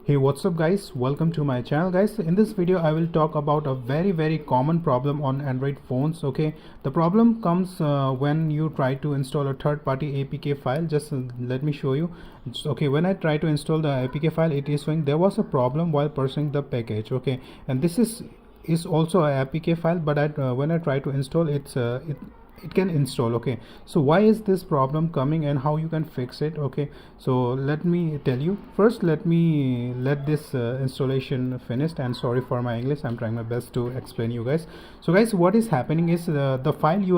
Hey, what's up guys, welcome to my channel guys. In this video I will talk about a very common problem on Android phones. Okay, the problem comes when you try to install a third-party APK file. Just let me show you. Okay, when I try to install the APK file, it is showing there was a problem while parsing the package. Okay, and this is also a APK file, but when I try to install it can install. Okay, so why is this problem coming and how you can fix it? Okay, so let me tell you. First, let this installation finished, and sorry for my English, I'm trying my best to explain you guys. So guys, what is happening is the file you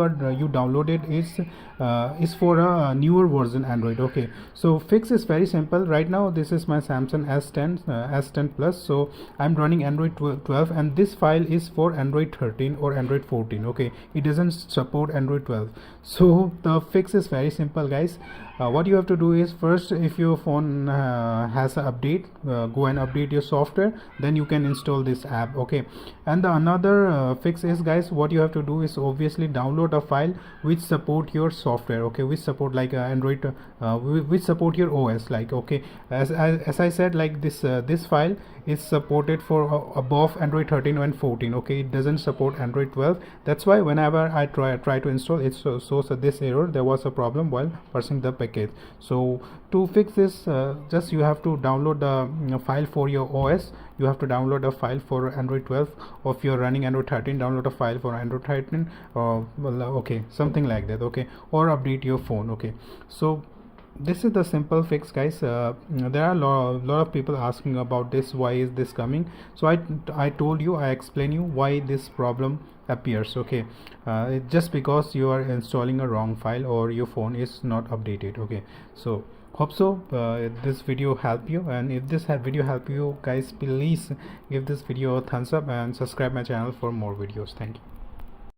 downloaded is for a newer version Android. Okay, so fix is very simple. Right now this is my Samsung S10 plus, so I'm running Android 12, and this file is for Android 13 or Android 14. Okay, it doesn't support Android 12. So the fix is very simple guys. What you have to do is, first, if your phone has an update, go and update your software, then you can install this app. Okay, and the another fix is guys, what you have to do is obviously download a file which support your software. Okay, which support like Android, which support your OS. Like, okay, as I said, like this file is supported for above Android 13 and 14. Okay, it doesn't support Android 12. That's why whenever I try to install it, shows this error. There was a problem while parsing the package. So to fix this, just you have to download the file for your OS. You have to download a file for Android 12, or if you're running Android 13, download a file for Android 13, or okay, something like that. Okay, or update your phone. Okay, so this is the simple fix guys. There are a lot of people asking about this, why is this coming. So I told you, I explain you why this problem appears. Okay, it's just because you are installing a wrong file or your phone is not updated. Okay, so hope so this video help you, and if this video help you guys, please give this video a thumbs up and subscribe my channel for more videos. Thank you.